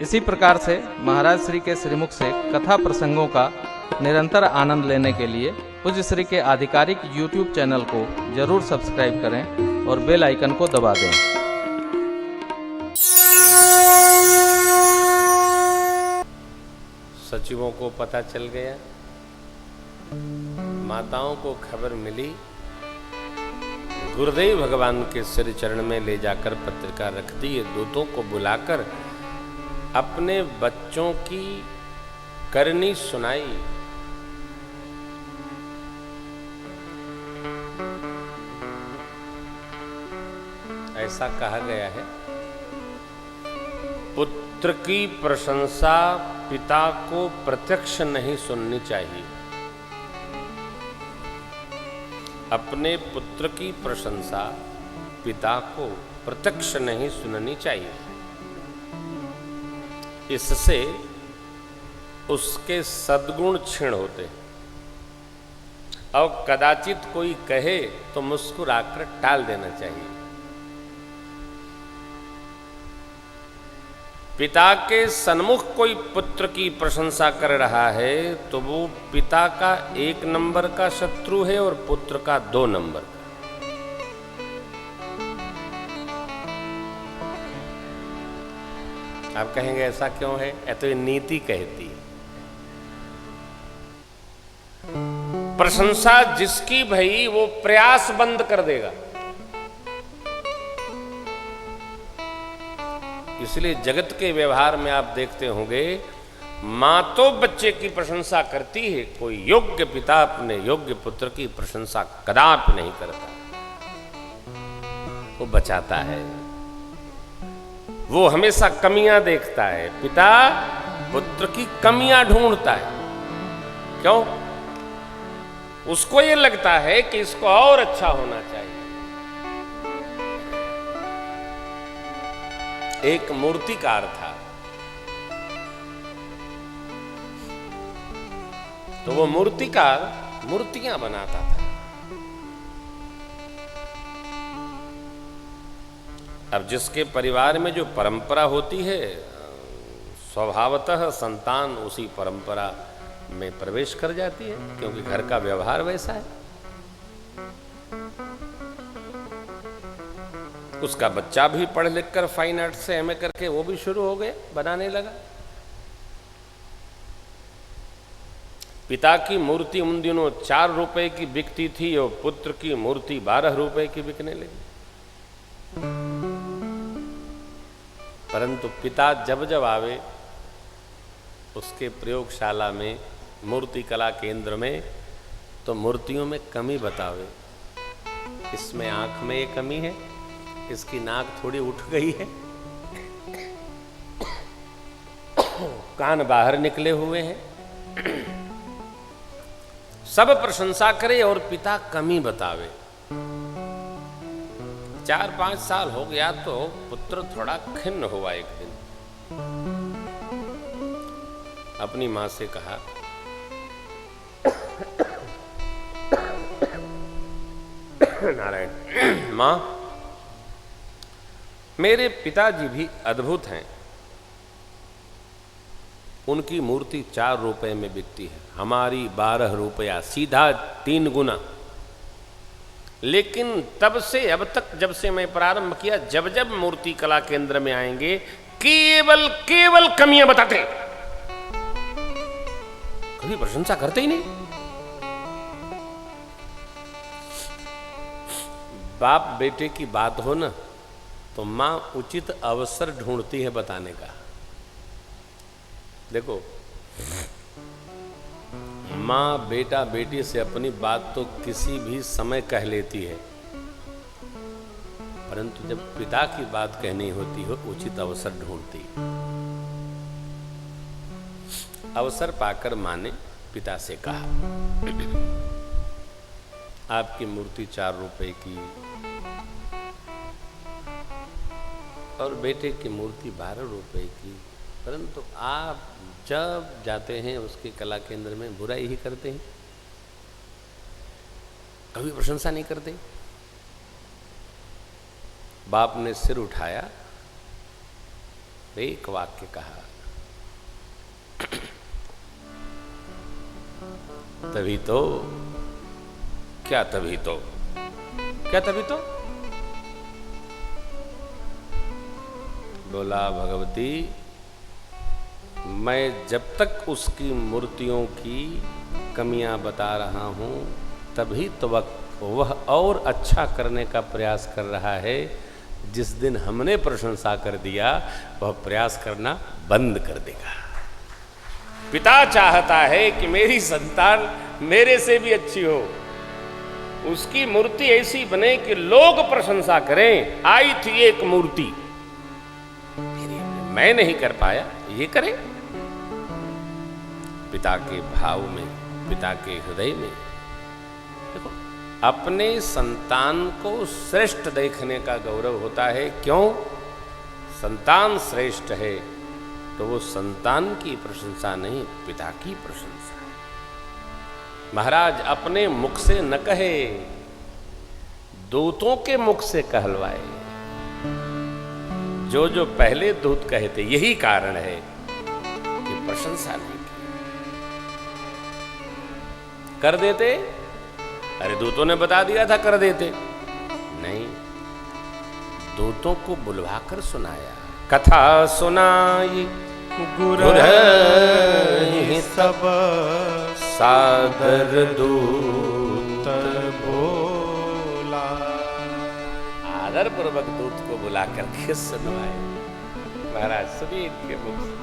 इसी प्रकार से महाराज श्री के श्रीमुख से कथा प्रसंगों का निरंतर आनंद लेने के लिए पूज्य श्री के आधिकारिक YouTube चैनल को जरूर सब्सक्राइब करें और बेल आइकन को दबा दें। सचिवों को पता चल गया, माताओं को खबर मिली, गुरुदेव भगवान के श्री चरण में ले जाकर पत्रिका रख दी। दूतों को बुलाकर अपने बच्चों की करनी सुनाई। ऐसा कहा गया है, पुत्र की प्रशंसा पिता को प्रत्यक्ष नहीं सुननी चाहिए। अपने पुत्र की प्रशंसा पिता को प्रत्यक्ष नहीं सुननी चाहिए। इससे उसके सद्गुण क्षीण होते। और कदाचित कोई कहे तो मुस्कुराकर टाल देना चाहिए। पिता के सन्मुख कोई पुत्र की प्रशंसा कर रहा है तो वो पिता का 1 नंबर का शत्रु है और पुत्र का 2 नंबर का। आप कहेंगे ऐसा क्यों है? तो ये नीति कहती है। प्रशंसा जिसकी भई वो प्रयास बंद कर देगा। इसलिए जगत के व्यवहार में आप देखते होंगे, मां तो बच्चे की प्रशंसा करती है, कोई योग्य पिता अपने योग्य पुत्र की प्रशंसा कदापि नहीं करता। वो बचाता है, वो हमेशा कमियां देखता है। पिता पुत्र की कमियां ढूंढता है। क्यों? उसको ये लगता है कि इसको और अच्छा होना चाहिए। एक मूर्तिकार था, तो वो मूर्तिकार मूर्तियां बनाता था। अब जिसके परिवार में जो परंपरा होती है, स्वभावतः संतान उसी परंपरा में प्रवेश कर जाती है, क्योंकि घर का व्यवहार वैसा है। उसका बच्चा भी पढ़ लिख कर फाइन आर्ट से एमए करके वो भी शुरू हो गया, बनाने लगा। पिता की मूर्ति उन दिनों 4 रुपए की बिकती थी और पुत्र की मूर्ति 12 रुपए की बिकने लगी। परंतु पिता जब जब आवे उसके प्रयोगशाला में, मूर्ति कला केंद्र में, तो मूर्तियों में कमी बतावे। इसमें आंख में ये कमी है, इसकी नाक थोड़ी उठ गई है, कान बाहर निकले हुए हैं। सब प्रशंसा करे और पिता कमी बतावे। 4-5 साल हो गया तो पुत्र थोड़ा खिन्न हुआ। एक दिन अपनी मां से कहा, नारायण मां, मेरे पिताजी भी अद्भुत हैं। उनकी मूर्ति 4 रुपए में बिकती है, हमारी 12 रुपया, सीधा 3 गुना। लेकिन तब से अब तक, जब से मैं प्रारंभ किया, जब जब मूर्ति कला केंद्र में आएंगे, केवल कमियां बताते हैं, कभी प्रशंसा करते ही नहीं। बाप बेटे की बात हो ना, तो मां उचित अवसर ढूंढती है बताने का। देखो, मां बेटा बेटी से अपनी बात तो किसी भी समय कह लेती है, परंतु जब पिता की बात कहनी होती है उचित अवसर ढूंढती है। अवसर पाकर मां ने पिता से कहा, आपकी मूर्ति 4 रुपए की और बेटे की मूर्ति 12 रुपए की, परंतु आप जब जाते हैं उसके कला केंद्र में बुराई ही करते हैं, कभी प्रशंसा नहीं करते। बाप ने सिर उठाया एक वाक्य कहा। तभी तो क्या, तभी तो क्या, तभी तो बोला भगवती, मैं जब तक उसकी मूर्तियों की कमियां बता रहा हूं तभी तो वह और अच्छा करने का प्रयास कर रहा है। जिस दिन हमने प्रशंसा कर दिया वह प्रयास करना बंद कर देगा। पिता चाहता है कि मेरी संतान मेरे से भी अच्छी हो, उसकी मूर्ति ऐसी बने कि लोग प्रशंसा करें। आई थी एक मूर्ति, मैं नहीं कर पाया, ये करे। पिता के भाव में, पिता के हृदय में देखो, अपने संतान को श्रेष्ठ देखने का गौरव होता है। क्यों? संतान श्रेष्ठ है तो वो संतान की प्रशंसा नहीं, पिता की प्रशंसा है। महाराज अपने मुख से न कहे, दूतों के मुख से कहलवाए। जो जो पहले दूत कहे थे, यही कारण है कि प्रशंसा नहीं की। कर देते, अरे दूतों ने बता दिया था कर देते, नहीं, दूतों को बुलवाकर सुनाया। कथा सुनाई गुरु सब सादर दूत बोला। आदर पूर्वक दूत को बुलाकर के सुनवाए। महाराज सुनिए इनके मुख से।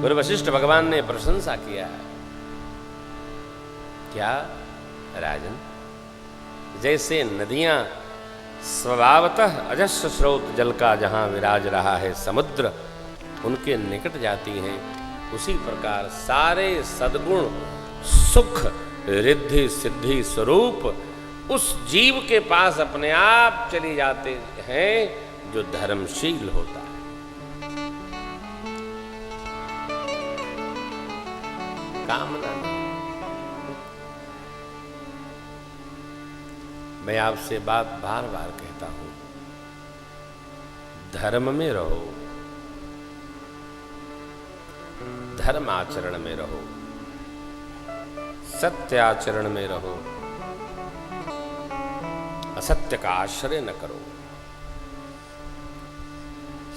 गुरु वशिष्ठ भगवान ने प्रशंसा किया। क्या राजन, जैसे नदियां स्वभावतः अजस्र स्रोत जल का जहां विराज रहा है समुद्र, उनके निकट जाती हैं, उसी प्रकार सारे सद्गुण सुख रिद्धि सिद्धि स्वरूप उस जीव के पास अपने आप चली जाते हैं जो धर्मशील होता है। कामना नहीं। मैं आपसे बात बार बार कहता हूं, धर्म में रहो, धर्म आचरण में रहो, सत्य आचरण में रहो, असत्य का आश्रय न करो।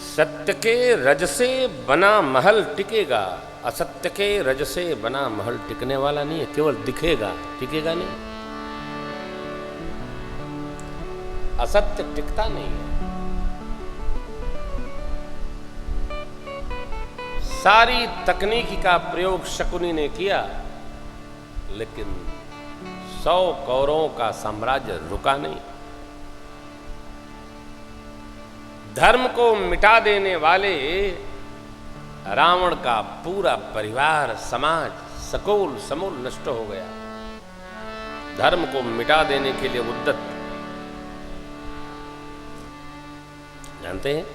सत्य के रज से बना महल टिकेगा, असत्य के रज से बना महल टिकने वाला नहीं है, केवल दिखेगा, टिकेगा नहीं। असत्य टिकता नहीं है। सारी तकनीकी का प्रयोग शकुनी ने किया, लेकिन 100 कौरवों का साम्राज्य रुका नहीं। धर्म को मिटा देने वाले रावण का पूरा परिवार, समाज सकूल समूल नष्ट हो गया। धर्म को मिटा देने के लिए उद्यत, जानते हैं,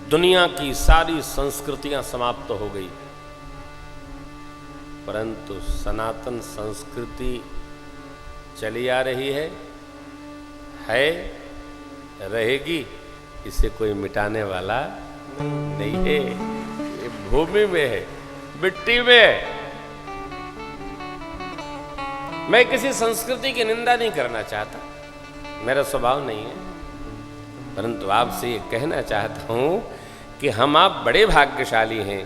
दुनिया की सारी संस्कृतियां समाप्त हो गई, परंतु सनातन संस्कृति चली आ रही है, रहेगी। इसे कोई मिटाने वाला नहीं है। ये भूमि में है, मिट्टी में है। मैं किसी संस्कृति की निंदा नहीं करना चाहता, मेरा स्वभाव नहीं है, परंतु आपसे ये कहना चाहता हूं कि हम आप बड़े भाग्यशाली हैं,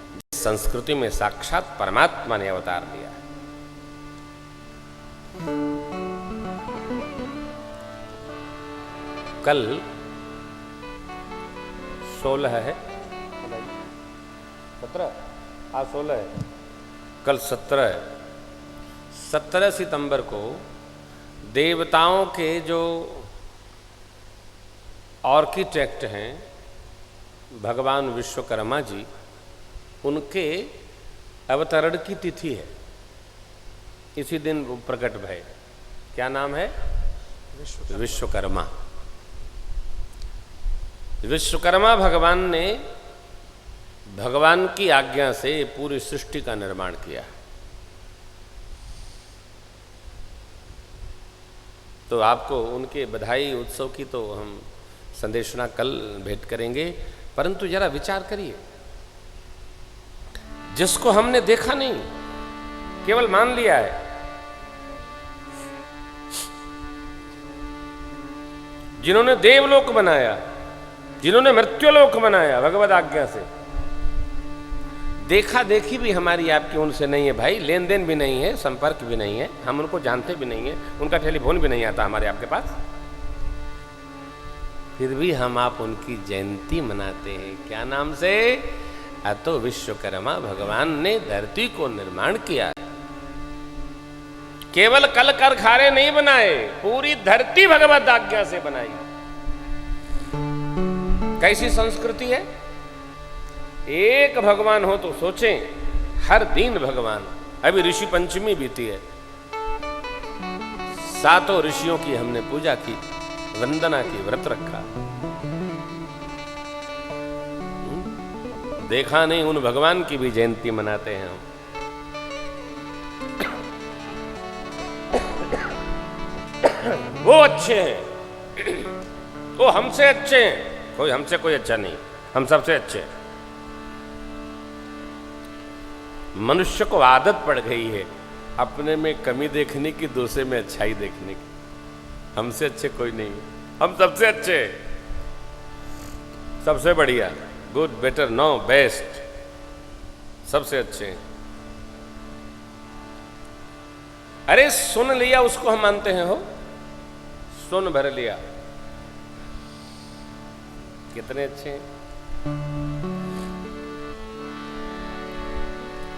जिस संस्कृति में साक्षात परमात्मा ने अवतार लिया। कल 16 है, 17, आज 16 है, कल 17 है। 17 सितंबर को देवताओं के जो आर्किटेक्ट हैं भगवान विश्वकर्मा जी, उनके अवतरण की तिथि है। इसी दिन वो प्रकट भय। क्या नाम है? विश्वकर्मा। विश्वकर्मा भगवान ने भगवान की आज्ञा से पूरी सृष्टि का निर्माण किया। तो आपको उनके बधाई उत्सव की तो हम संदेशना कल भेंट करेंगे, परंतु जरा विचार करिए, जिसको हमने देखा नहीं, केवल मान लिया है, जिन्होंने देवलोक बनाया, जिन्होंने मृत्युलोक बनाया भगवद आज्ञा से, देखा देखी भी हमारी आपकी उनसे नहीं है भाई, लेन देन भी नहीं है, संपर्क भी नहीं है, हम उनको जानते भी नहीं है, उनका टेलीफोन भी नहीं आता हमारे आपके पास, फिर भी हम आप उनकी जयंती मनाते हैं। क्या नाम से? अतो विश्वकर्मा भगवान ने धरती को निर्माण किया, केवल कल कारखाने नहीं बनाए, पूरी धरती भगवत आज्ञा से बनाई। कैसी संस्कृति है? एक भगवान हो तो सोचें, हर दिन भगवान। अभी ऋषि पंचमी बीती है, 7 ऋषियों की हमने पूजा की, वंदना की, व्रत रखा। देखा नहीं, उन भगवान की भी जयंती मनाते हैं हम। वो अच्छे हैं, वो हमसे अच्छे हैं, कोई हमसे कोई अच्छा नहीं, हम सबसे अच्छे हैं। मनुष्य को आदत पड़ गई है अपने में कमी देखने की, दूसरे में अच्छाई देखने की। हमसे अच्छे कोई नहीं, हम सबसे अच्छे, सबसे बढ़िया, गुड, बेटर, नो, बेस्ट, सबसे अच्छे हैं। अरे सुन लिया उसको हम मानते हैं, हो सुन भर लिया, कितने अच्छे हैं।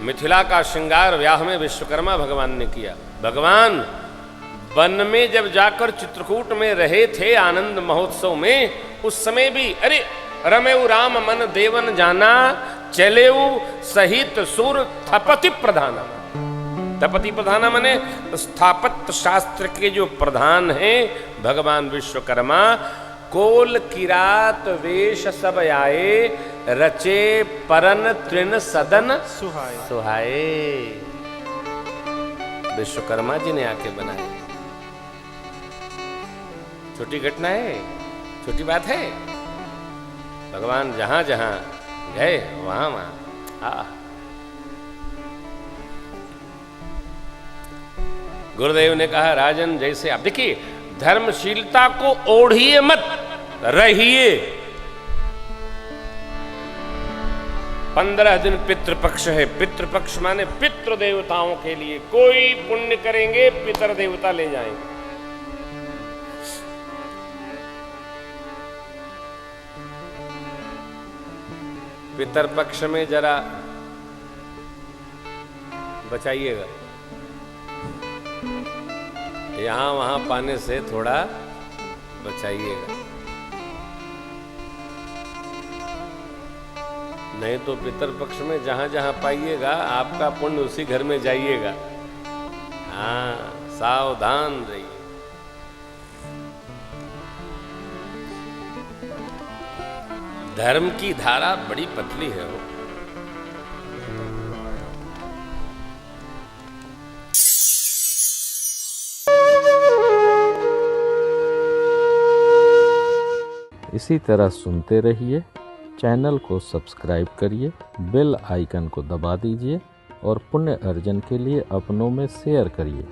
मिथिला का श्रृंगार व्याह में विश्वकर्मा भगवान ने किया। भगवान वन में जब जाकर चित्रकूट में रहे थे आनंद महोत्सव में, उस समय भी अरे रमेउ राम मन देवन जाना, चलेउ सहित सुर थपति प्रधाना। थपति प्रधाना माने स्थापत्य शास्त्र के जो प्रधान हैं भगवान विश्वकर्मा, कोल किरात वेश सब आए, रचे परन तृण सदन सुहाए। विश्वकर्मा जी ने आके बनाए। छोटी घटना है, छोटी बात है। भगवान जहां जहां गए वहां वहां। गुरुदेव ने कहा, राजन जैसे आप देखिए, धर्मशीलता को ओढ़िए मत, रहिए। 15 दिन पितृपक्ष है। पितृपक्ष माने पितृ देवताओं के लिए कोई पुण्य करेंगे, पितर देवता ले जाएंगे। पितरपक्ष में जरा बचाइएगा, यहां वहां पाने से थोड़ा बचाइएगा, नहीं तो पितरपक्ष में जहां जहां पाइएगा आपका पुण्य उसी घर में जाइएगा। हाँ, सावधान रहिए। धर्म की धारा बड़ी पतली है वो। इसी तरह सुनते रहिए, चैनल को सब्सक्राइब करिए, बेल आइकन को दबा दीजिए और पुण्य अर्जन के लिए अपनों में शेयर करिए।